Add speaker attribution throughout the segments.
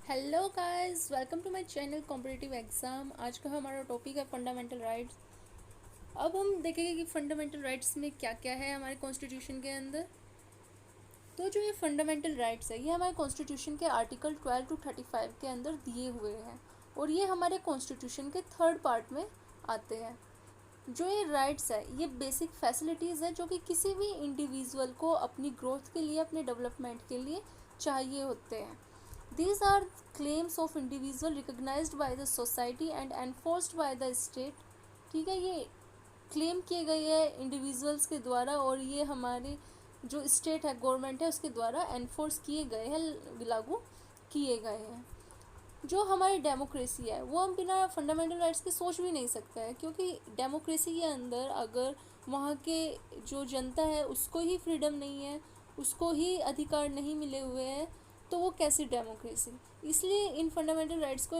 Speaker 1: Hello guys, welcome to my channel competitive exam. आज का हमारा टॉपिक है फंडामेंटल राइट्स। अब हम देखेंगे कि फंडामेंटल राइट्स में क्या क्या है हमारे कॉन्स्टिट्यूशन के अंदर। तो जो ये फंडामेंटल राइट्स है ये हमारे कॉन्स्टिट्यूशन के आर्टिकल 12 टू 35 के अंदर दिए हुए हैं और ये हमारे कॉन्स्टिट्यूशन के थर्ड पार्ट में आते हैं। जो ये राइट्स है ये बेसिक फैसिलिटीज़ है जो कि किसी भी इंडिविजुअल को अपनी ग्रोथ के लिए, अपने डेवलपमेंट के लिए चाहिए होते हैं। These are claims of individual recognized by the society and enforced by the state। ठीक है, ये क्लेम किए गए हैं इंडिविजुअल्स के द्वारा और ये हमारे जो स्टेट है, गवर्नमेंट है, उसके द्वारा एनफोर्स किए गए हैं, लागू किए गए हैं। जो हमारी डेमोक्रेसी है वो हम बिना फंडामेंटल राइट्स के सोच भी नहीं सकते हैं, क्योंकि डेमोक्रेसी के अंदर अगर वहाँ के जो जनता है उसको ही फ्रीडम नहीं है, उसको ही अधिकार नहीं मिले हुए हैं, तो वो कैसी डेमोक्रेसी। इसलिए इन फंडामेंटल राइट्स को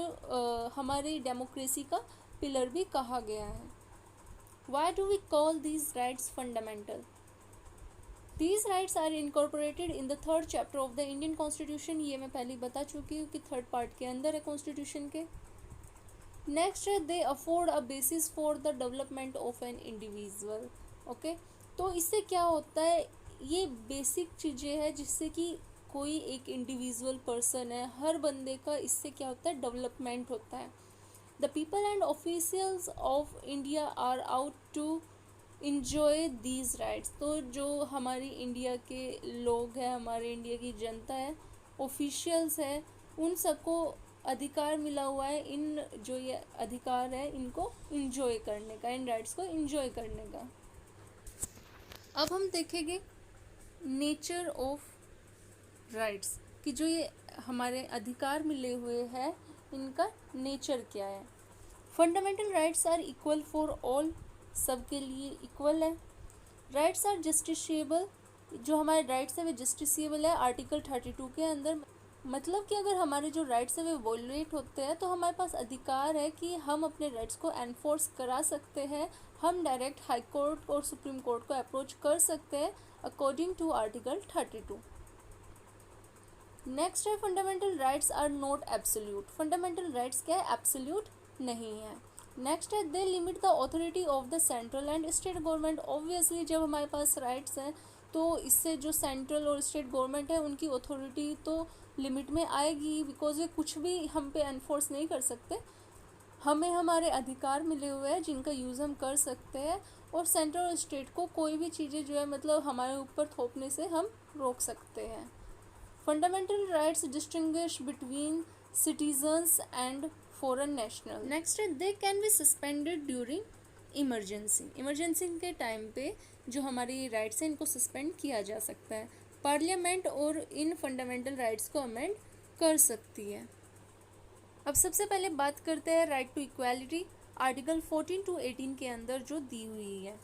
Speaker 1: हमारी डेमोक्रेसी का पिलर भी कहा गया है। Why do we call these rights fundamental? These rights are incorporated in the third chapter of the Indian Constitution। ये मैं पहले बता चुकी हूँ कि थर्ड पार्ट के अंदर है कॉन्स्टिट्यूशन के। नेक्स्ट है they afford a basis for the development of an individual. Okay, तो इससे क्या होता है, ये बेसिक चीज़ें हैं जिससे कि कोई एक इंडिविजुअल पर्सन है, हर बंदे का इससे क्या होता है, डेवलपमेंट होता है। The people and officials of India are out to enjoy these rights. तो जो हमारी इंडिया के लोग हैं, हमारे इंडिया की जनता है, ऑफिशियल्स है, उन सबको अधिकार मिला हुआ है, इन जो ये अधिकार है इनको इंजॉय करने का, इन राइट्स को इंजॉय करने का। अब हम देखेंगे नेचर ऑफ राइट्स कि जो ये हमारे अधिकार मिले हुए हैं इनका नेचर क्या है। Fundamental rights are equal for all, सबके लिए इक्वल है। राइट्स आर जस्टिसेबल, जो हमारे राइट्स है वे जस्टिसेबल है आर्टिकल 32 के अंदर। मतलब कि अगर हमारे जो राइट्स है वे वॉल्युएट होते हैं तो हमारे पास अधिकार है कि हम अपने राइट्स को एनफोर्स करा सकते हैं, हम डायरेक्ट हाई कोर्ट और सुप्रीम कोर्ट को अप्रोच कर सकते हैं अकॉर्डिंग टू आर्टिकल 32। नेक्स्ट है fundamental rights are not absolute. Fundamental rights क्या है, एब्सोल्यूट नहीं है। नेक्स्ट है they limit the authority of the central and state government. Obviously जब हमारे पास राइट्स हैं तो इससे जो सेंट्रल और स्टेट गवर्नमेंट है उनकी अथॉरिटी तो लिमिट में आएगी, बिकॉज ये कुछ भी हम पे एनफोर्स नहीं कर सकते। हमें हमारे अधिकार मिले हुए हैं जिनका यूज़ हम कर सकते हैं, और सेंट्रल और स्टेट को कोई भी चीज़ें जो है मतलब हमारे ऊपर थोपने से हम रोक सकते हैं। Fundamental rights distinguish between citizens and foreign national. Next है they can be suspended during emergency. Emergency के टाइम पे जो हमारी राइट्स हैं इनको सस्पेंड किया जा सकता है। पार्लियामेंट और इन फंडामेंटल राइट्स को अमेंड कर सकती है। अब सबसे पहले बात करते हैं right to equality, article 14 to 18 के अंदर जो दी हुई है।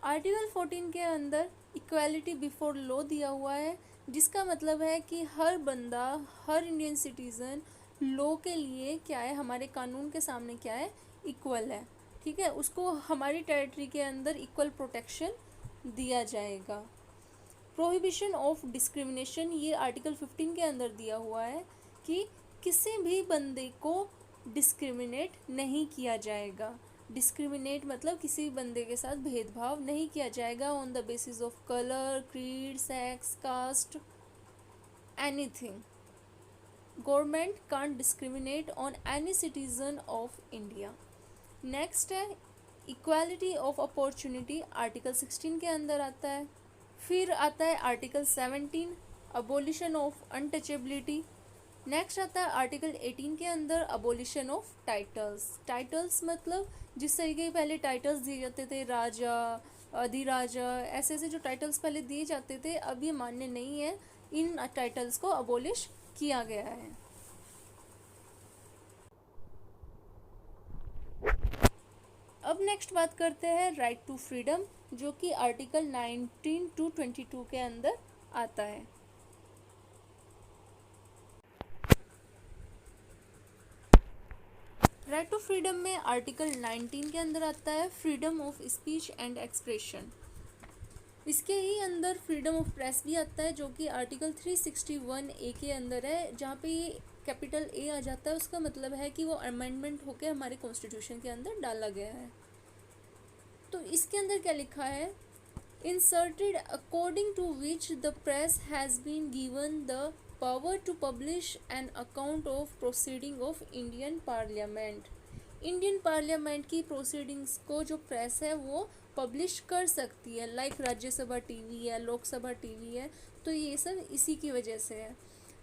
Speaker 1: आर्टिकल 14 के अंदर इक्वालिटी बिफोर लॉ दिया हुआ है, जिसका मतलब है कि हर बंदा, हर इंडियन सिटीज़न लॉ के लिए क्या है, हमारे कानून के सामने क्या है, इक्वल है। ठीक है, उसको हमारी टेरिटरी के अंदर इक्वल प्रोटेक्शन दिया जाएगा। प्रोहिबिशन ऑफ डिस्क्रिमिनेशन, ये आर्टिकल 15 के अंदर दिया हुआ है कि किसी भी बंदे को डिस्क्रिमिनेट नहीं किया जाएगा। डिस्क्रिमिनेट मतलब किसी भी बंदे के साथ भेदभाव नहीं किया जाएगा on the basis of colour, creed, sex, caste, anything. Government can't discriminate on any citizen of India. Next है इक्वालिटी ऑफ अपॉर्चुनिटी, आर्टिकल 16 के अंदर आता है। फिर आता है article 17 abolition of untouchability. Next आता है आर्टिकल 18 के अंदर अबोलिशन ऑफ टाइटल्स। टाइटल्स मतलब जिस तरीके के पहले टाइटल्स दिए जाते थे, राजा, अधिराजा, ऐसे ऐसे जो टाइटल्स पहले दिए जाते थे अब ये मान्य नहीं है, इन टाइटल्स को अबोलिश किया गया है। अब नेक्स्ट बात करते हैं राइट टू फ्रीडम, जो कि आर्टिकल 19 टू 22 के अंदर आता है। राइट टू फ्रीडम में आर्टिकल 19 के अंदर आता है freedom of speech and expression. इसके ही अंदर फ्रीडम ऑफ प्रेस भी आता है, जो कि आर्टिकल 361 ए के अंदर है, जहाँ पे ये कैपिटल ए आ जाता है उसका मतलब है कि वो अमेंडमेंट होके हमारे कॉन्स्टिट्यूशन के अंदर डाला गया है। तो इसके अंदर क्या लिखा है, inserted according to which the press has been given the power to publish an account of proceeding of Indian Parliament। Indian parliament की प्रोसीडिंग्स को जो प्रेस है वो पब्लिश कर सकती है, लाइक राज्यसभा टीवी है, लोकसभा टीवी है, तो ये सब इसी की वजह से है।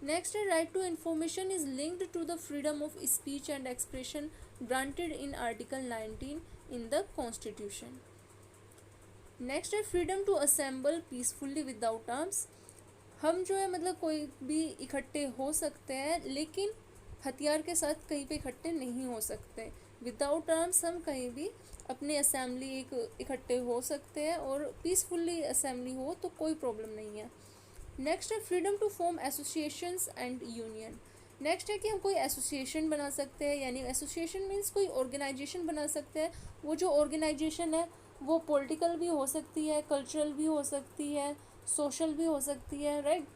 Speaker 1: नेक्स्ट है, right to information is linked to the freedom of speech and expression granted in article 19 in the constitution. Next है, freedom to assemble peacefully without arms. हम जो है मतलब कोई भी इकट्ठे हो सकते हैं, लेकिन हथियार के साथ कहीं पे इकट्ठे नहीं हो सकते। विदाउट आर्म्स हम कहीं भी अपने असेंबली इकट्ठे हो सकते हैं, और पीसफुली असेंबली हो तो कोई प्रॉब्लम नहीं है। नेक्स्ट है, freedom to form associations and union. Next है कि हम कोई एसोसिएशन बना सकते हैं, यानी एसोसिएशन मीन्स कोई ऑर्गेनाइजेशन बना सकते हैं। वो जो ऑर्गेनाइजेशन है वो पॉलिटिकल भी हो सकती है, कल्चरल भी हो सकती है, सोशल भी हो सकती है, राइट।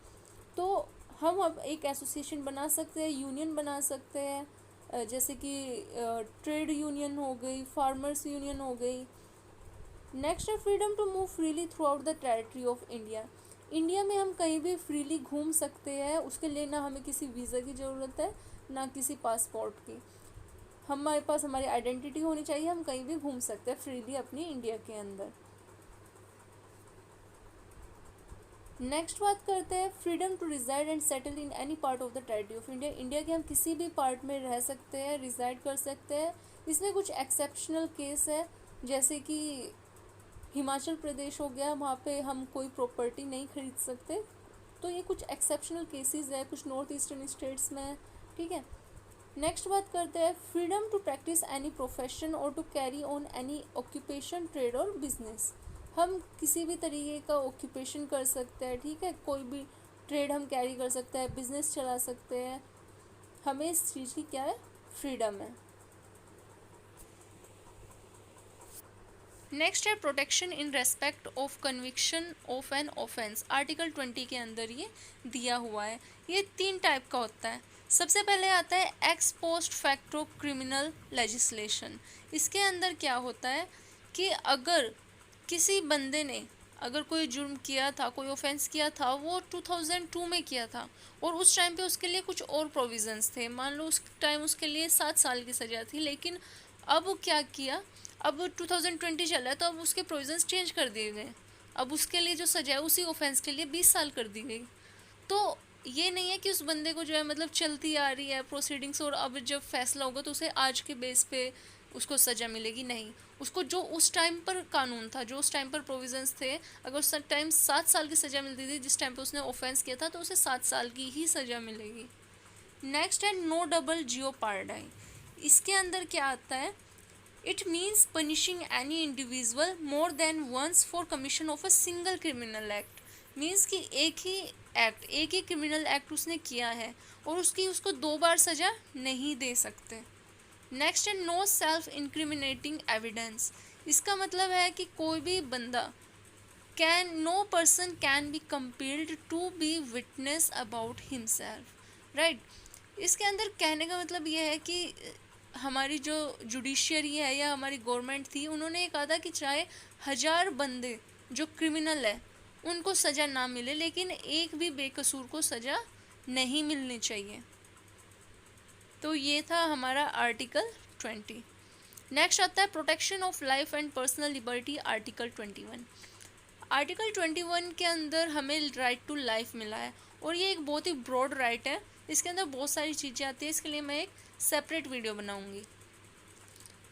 Speaker 1: तो हम अब एक एसोसिएशन बना सकते हैं, यूनियन बना सकते हैं, जैसे कि ट्रेड यूनियन हो गई, फार्मर्स यूनियन हो गई। नेक्स्ट है, freedom to move freely throughout the territory of India. India में हम कहीं भी फ्रीली घूम सकते हैं, उसके लिए ना हमें किसी वीज़ा की ज़रूरत है ना किसी पासपोर्ट की। हमारे पास हमारी आइडेंटिटी होनी चाहिए, हम कहीं भी घूम सकते हैं फ्रीली अपनी इंडिया के अंदर। नेक्स्ट बात करते हैं, freedom to reside and settle in any part of the territory of India. India के हम किसी भी पार्ट में रह सकते हैं, रिजाइड कर सकते हैं। इसमें कुछ एक्सेप्शनल केस है, जैसे कि हिमाचल प्रदेश हो गया, वहाँ पे हम कोई प्रॉपर्टी नहीं खरीद सकते, तो ये कुछ एक्सेप्शनल केसेस है, कुछ नॉर्थ ईस्टर्न स्टेट्स में, ठीक है। नेक्स्ट बात करते हैं, freedom to practice any profession और to carry on any occupation, trade और बिजनेस। हम किसी भी तरीके का ऑक्यूपेशन कर सकते हैं, ठीक है, कोई भी ट्रेड हम कैरी कर सकते हैं, बिजनेस चला सकते हैं, हमें इस चीज़ की क्या है, फ्रीडम है। नेक्स्ट है, protection in respect of conviction of an offence. Article 20 के अंदर ये दिया हुआ है। ये 3 टाइप का होता है। सबसे पहले आता है x post facto criminal legislation. इसके अंदर क्या होता है कि अगर किसी बंदे ने अगर कोई जुर्म किया था, कोई ऑफेंस किया था, वो 2002 में किया था, और उस टाइम पे उसके लिए कुछ और प्रोविजंस थे, मान लो उस टाइम उसके लिए 7 साल की सज़ा थी, लेकिन अब क्या किया, अब 2020 चल रहा है, तो अब उसके प्रोविजंस चेंज कर दिए गए। अब उसके लिए जो सज़ा है उसी ऑफेंस के लिए 20 साल कर दी गई। तो ये नहीं है कि उस बंदे को जो है मतलब चलती आ रही है प्रोसीडिंग्स, और अब जब फैसला होगा तो उसे आज के बेस पे उसको सज़ा मिलेगी, नहीं। उसको जो उस टाइम पर कानून था, जो उस टाइम पर प्रोविजंस थे, अगर उस टाइम 7 साल की सज़ा मिलती थी जिस टाइम पे उसने ऑफेंस किया था, तो उसे 7 साल की ही सज़ा मिलेगी। नेक्स्ट है, नो डबल जियोपार्डाई। इसके अंदर क्या आता है, it means punishing any individual more than once for commission of a single criminal act. Means कि एक ही क्रिमिनल एक्ट उसने किया है और उसको 2 बार सज़ा नहीं दे सकते। नेक्स्ट है, नो सेल्फ इंक्रिमिनेटिंग एविडेंस। इसका मतलब है कि कोई भी बंदा no person can be compelled to be witness about himself, right. इसके अंदर कहने का मतलब ये है कि हमारी जो जुडिशियरी है या हमारी गवर्नमेंट थी, उन्होंने ये कहा था कि चाहे 1000 बंदे जो क्रिमिनल है उनको सज़ा ना मिले, लेकिन एक भी बेकसूर को सज़ा नहीं मिलनी चाहिए। तो ये था हमारा आर्टिकल 20। नेक्स्ट आता है protection of life and personal liberty, article 21। Article 21 के अंदर हमें राइट टू लाइफ मिला है, और ये एक बहुत ही ब्रॉड राइट है। इसके अंदर बहुत सारी चीज़ें आती हैं, इसके लिए मैं एक सेपरेट वीडियो बनाऊंगी।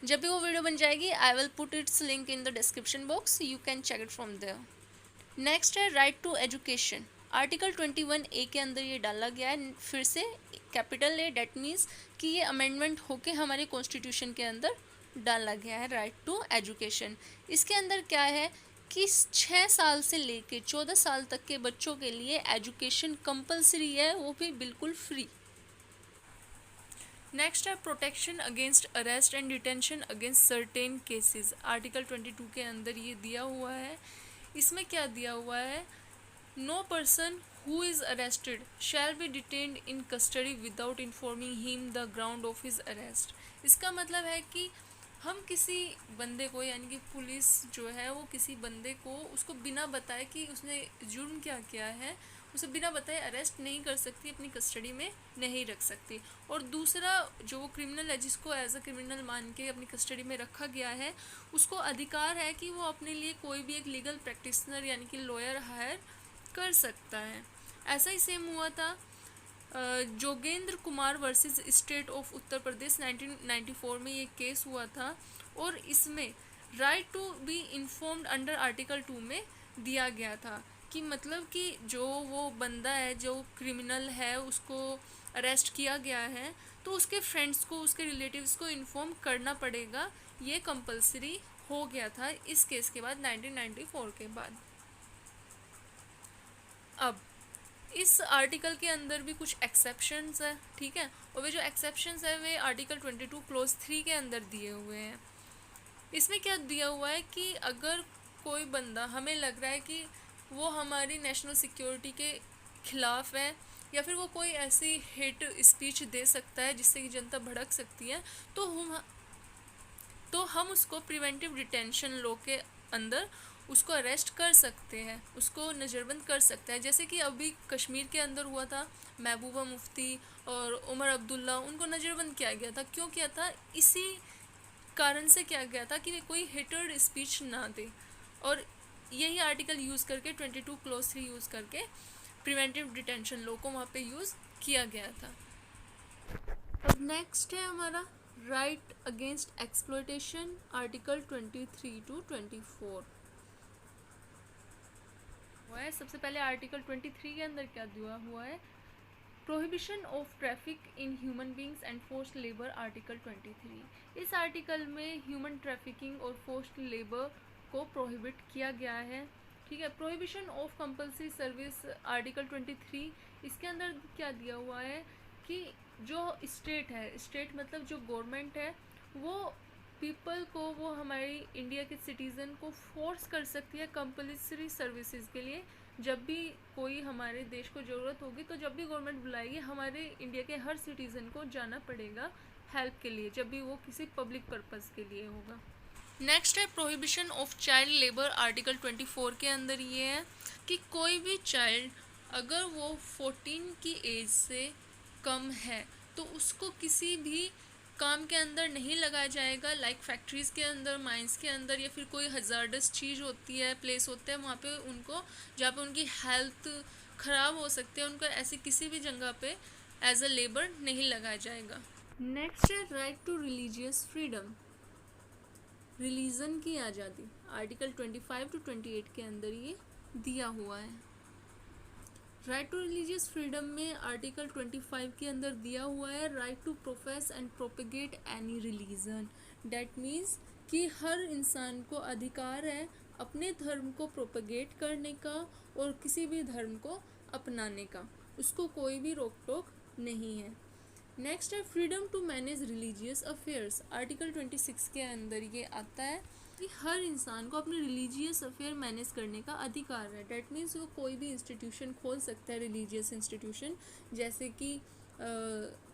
Speaker 1: जब भी वो वीडियो बन जाएगी, I will put its link in the description box, you can check it from there. Next है right to education. Article 21A के अंदर ये डाला गया है, फिर से कैपिटल ए, डेट मीन्स कि ये अमेंडमेंट होके हमारे कॉन्स्टिट्यूशन के अंदर डाला गया है, राइट टू एजुकेशन। इसके अंदर क्या है कि 6 साल से लेके 14 साल तक के बच्चों के लिए एजुकेशन कंपलसरी है, वो भी बिल्कुल फ्री। नेक्स्ट है protection against arrest and detention against certain cases. Article 22 के अंदर ये दिया हुआ है। इसमें क्या दिया हुआ है, no person who is arrested shall be detained in custody without informing him the ground of his arrest। इसका मतलब है कि हम किसी बंदे को, यानी कि पुलिस जो है वो किसी बंदे को उसको बिना बताए कि उसने जुर्म क्या किया है, उसे बिना बताए अरेस्ट नहीं कर सकती, अपनी कस्टडी में नहीं रख सकती। और दूसरा, जो वो क्रिमिनल है जिसको एज अ क्रिमिनल मान के अपनी कस्टडी में रखा गया है, उसको अधिकार है कि वो अपने लिए कोई भी एक लीगल प्रैक्टिशनर यानी कि लॉयर हायर कर सकता है। ऐसा ही सेम हुआ था Jogendra Kumar versus state of Uttar Pradesh 1994 में ये केस हुआ था, और इसमें right to be informed under article 2 में दिया गया था कि मतलब कि जो वो बंदा है जो क्रिमिनल है उसको अरेस्ट किया गया है तो उसके फ्रेंड्स को, उसके रिलेटिव्स को इन्फॉर्म करना पड़ेगा। ये कंपलसरी हो गया था इस केस के बाद, 1994 के बाद। अब इस आर्टिकल के अंदर भी कुछ एक्सेप्शंस है, ठीक है, और वे जो एक्सेप्शंस है वे आर्टिकल 22 क्लॉज 3 के अंदर दिए हुए हैं। इसमें क्या दिया हुआ है कि अगर कोई बंदा, हमें लग रहा है कि वो हमारी नेशनल सिक्योरिटी के खिलाफ है या फिर वो कोई ऐसी हेट स्पीच दे सकता है जिससे कि जनता भड़क सकती है, तो हम उसको प्रिवेंटिव डिटेंशन लॉ के अंदर उसको अरेस्ट कर सकते हैं, उसको नज़रबंद कर सकते हैं। जैसे कि अभी कश्मीर के अंदर हुआ था, महबूबा मुफ्ती और उमर अब्दुल्ला, उनको नज़रबंद किया गया था। क्यों किया था? इसी कारण से किया गया था कि वे कोई हेटेड स्पीच ना दे, और यही आर्टिकल यूज़ करके 22 क्लॉज 3 यूज़ करके प्रिवेंटिव डिटेंशन लॉ को वहाँ पे यूज़ किया गया था। अब नेक्स्ट है हमारा right against exploitation, article 23 to 24 हुआ है। सबसे पहले आर्टिकल 23 के अंदर क्या दिया हुआ है? Prohibition of traffic in human beings and forced labour, article 23। इस आर्टिकल में ह्यूमन ट्रैफिकिंग और फोर्स्ड लेबर को प्रोहिबिट किया गया है, ठीक है। Prohibition of compulsory service, article 23, इसके अंदर क्या दिया हुआ है कि जो स्टेट है, स्टेट मतलब जो गवर्नमेंट है, वो पीपल को, वो हमारी इंडिया के सिटीज़न को फोर्स कर सकती है कंपल्सरी सर्विसेज के लिए। जब भी कोई हमारे देश को ज़रूरत होगी तो जब भी गवर्नमेंट बुलाएगी, हमारे इंडिया के हर सिटीज़न को जाना पड़ेगा हेल्प के लिए, जब भी वो किसी पब्लिक पर्पज़ के लिए होगा। नेक्स्ट है prohibition of child labour, article 24 के अंदर ये है कि कोई भी चाइल्ड अगर वो 14 की एज से कम है तो उसको किसी भी काम के अंदर नहीं लगाया जाएगा, लाइक फैक्ट्रीज़ के अंदर, माइंस के अंदर, या फिर कोई हजार्डस चीज़ होती है, प्लेस होता है वहाँ पे उनको, जहाँ पे उनकी हेल्थ ख़राब हो सकती है, उनको ऐसी किसी भी जगह पे एज अ लेबर नहीं लगाया जाएगा। नेक्स्ट है right to religious freedom, religion की आज़ादी, आर्टिकल 25 to 28 के अंदर ये दिया हुआ है। राइट टू रिलीजियस फ्रीडम में आर्टिकल 25 के अंदर दिया हुआ है right to profess and propagate any religion. That means कि हर इंसान को अधिकार है अपने धर्म को प्रोपेगेट करने का और किसी भी धर्म को अपनाने का, उसको कोई भी रोक टोक नहीं है। नेक्स्ट है freedom to manage religious affairs, article 26 के अंदर ये आता है कि हर इंसान को अपने रिलीजियस अफेयर मैनेज करने का अधिकार है। डैट मीन्स वो कोई भी इंस्टीट्यूशन खोल सकता है, रिलीजियस इंस्टीट्यूशन, जैसे कि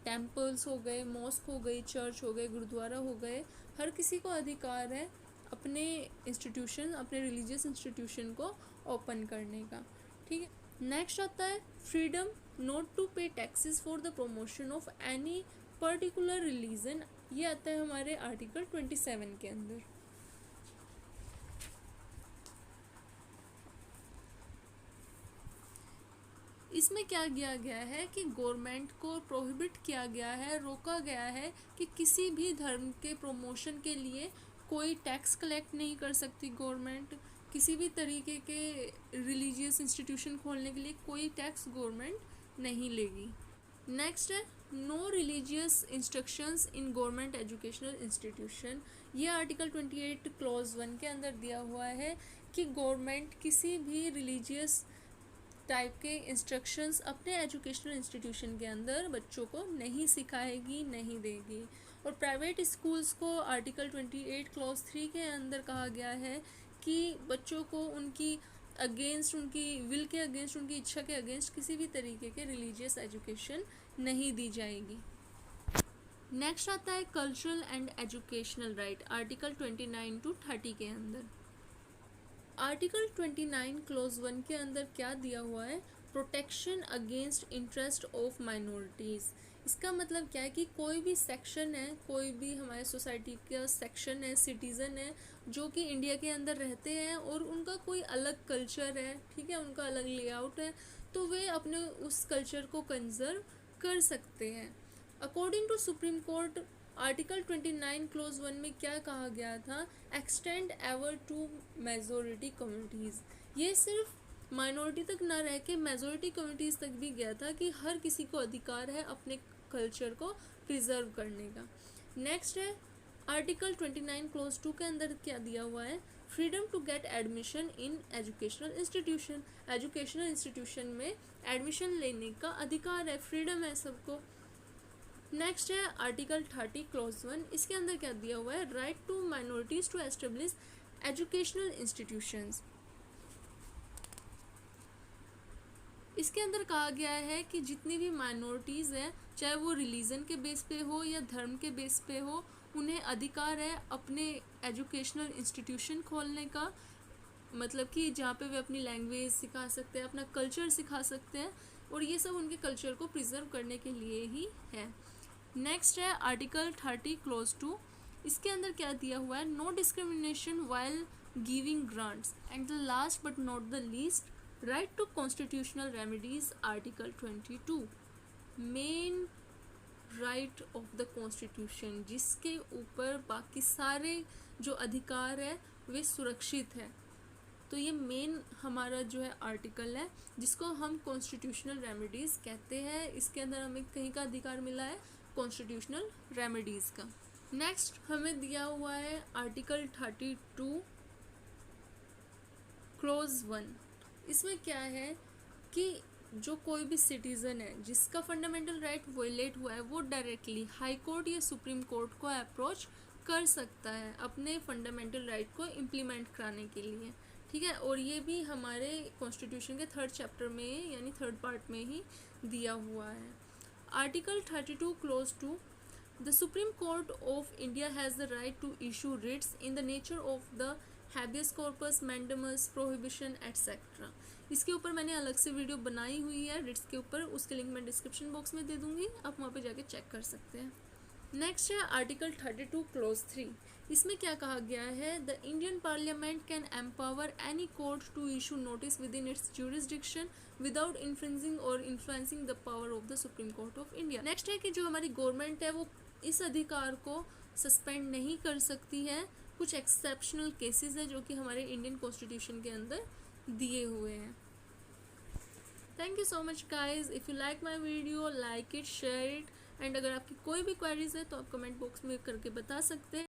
Speaker 1: टेम्पल्स हो गए, मॉस्क हो गई, चर्च हो गए, गुरुद्वारा हो गए। हर किसी को अधिकार है अपने इंस्टीट्यूशन, अपने रिलीजियस इंस्टीट्यूशन को ओपन करने का, ठीक है। नेक्स्ट आता है फ्रीडम नॉट टू पे taxes for the promotion of any particular religion, ये आता है हमारे आर्टिकल 27 के अंदर। इसमें क्या किया गया है कि गवर्नमेंट को प्रोहिबिट किया गया है, रोका गया है कि किसी भी धर्म के प्रमोशन के लिए कोई टैक्स कलेक्ट नहीं कर सकती गवर्नमेंट, किसी भी तरीके के रिलीजियस इंस्टीट्यूशन खोलने के लिए कोई टैक्स गवर्नमेंट नहीं लेगी। नेक्स्ट है no religious instructions in government educational institution, ये आर्टिकल 28 क्लॉज 1 के अंदर दिया हुआ है कि गवर्नमेंट किसी भी रिलीजियस टाइप के इंस्ट्रक्शंस अपने एजुकेशनल इंस्टीट्यूशन के अंदर बच्चों को नहीं सिखाएगी, नहीं देगी। और प्राइवेट स्कूल्स को आर्टिकल 28 क्लॉज 3 के अंदर कहा गया है कि बच्चों को उनकी अगेंस्ट, उनकी विल के अगेंस्ट, उनकी इच्छा के अगेंस्ट किसी भी तरीके के रिलीजियस एजुकेशन नहीं दी जाएगी। नेक्स्ट आता है cultural and educational right, article 29 to 30 के अंदर। आर्टिकल 29 क्लोज 1 के अंदर क्या दिया हुआ है, protection against interest of minorities. इसका मतलब क्या है कि कोई भी सेक्शन है, कोई भी हमारे सोसाइटी का सेक्शन है, सिटीज़न है जो कि इंडिया के अंदर रहते हैं और उनका कोई अलग कल्चर है, ठीक है, उनका अलग लेआउट है, तो वे अपने उस कल्चर को कंजर्व कर सकते हैं। According to Supreme Court, article 29 clause 1 में क्या कहा गया था, extend ever to majority communities. ये सिर्फ माइनॉरिटी तक ना रह के मेजोरिटी कम्युनिटीज़ तक भी गया था कि हर किसी को अधिकार है अपने कल्चर को प्रिजर्व करने का। नेक्स्ट है आर्टिकल 29 क्लोज 2 के अंदर क्या दिया हुआ है, freedom to get admission in educational institution. Educational institution में एडमिशन लेने का अधिकार है, फ्रीडम है सबको। नेक्स्ट है आर्टिकल 30 क्लोज 1, इसके अंदर क्या दिया हुआ है, right to minorities to establish educational institutions. इसके अंदर कहा गया है कि जितनी भी माइनॉरिटीज़ हैं, चाहे वो रिलीजन के बेस पे हो या धर्म के बेस पे हो, उन्हें अधिकार है अपने एजुकेशनल इंस्टीट्यूशन खोलने का, मतलब कि जहाँ पे वे अपनी लैंग्वेज सिखा सकते हैं, अपना कल्चर सिखा सकते हैं, और ये सब उनके कल्चर को प्रिजर्व करने के लिए ही है। नेक्स्ट है आर्टिकल 30 क्लोज 2, इसके अंदर क्या दिया हुआ है, no discrimination while giving grants. And the last but not the least, right to constitutional remedies, article 22, main right of the constitution, जिसके ऊपर बाकी सारे जो अधिकार है वे सुरक्षित है। तो ये मेन हमारा जो है आर्टिकल है जिसको हम कॉन्स्टिट्यूशनल रेमेडीज़ कहते हैं। इसके अंदर हमें कहीं का अधिकार मिला है, कॉन्स्टिट्यूशनल रेमेडीज़ का। नेक्स्ट हमें दिया हुआ है आर्टिकल 32 क्लोज 1। इसमें क्या है कि जो कोई भी सिटीज़न है जिसका फंडामेंटल राइट वायलेट हुआ है, वो डायरेक्टली हाई कोर्ट या सुप्रीम कोर्ट को अप्रोच कर सकता है अपने फंडामेंटल राइट को इम्प्लीमेंट कराने के लिए, ठीक है। और ये भी हमारे कॉन्स्टिट्यूशन के 3rd चैप्टर में यानी 3rd पार्ट में ही दिया हुआ है। Article 32 clause 2, the supreme court of India has the right to issue writs in the nature of the habeas corpus, mandamus, prohibition etcetera. इसके ऊपर मैंने अलग से वीडियो बनाई हुई है रिट्स के ऊपर, उसके लिंक मैं डिस्क्रिप्शन बॉक्स में दे दूँगी, आप वहाँ पे जाके चेक कर सकते हैं। नेक्स्ट है आर्टिकल 32 क्लोज 3, इसमें क्या कहा गया है, the Indian parliament can empower any court to issue notice within its jurisdiction without infringing और influencing the power of the supreme court of India. Next है कि जो हमारी गवर्नमेंट है वो इस अधिकार को सस्पेंड नहीं कर सकती है, कुछ एक्सेप्शनल केसेस है जो कि हमारे इंडियन कॉन्स्टिट्यूशन के अंदर दिए हुए हैं। Thank you so much guys, if you like my video like it, share it, and अगर आपकी कोई भी क्वेरीज है तो आप कमेंट बॉक्स में करके बता सकते हैं।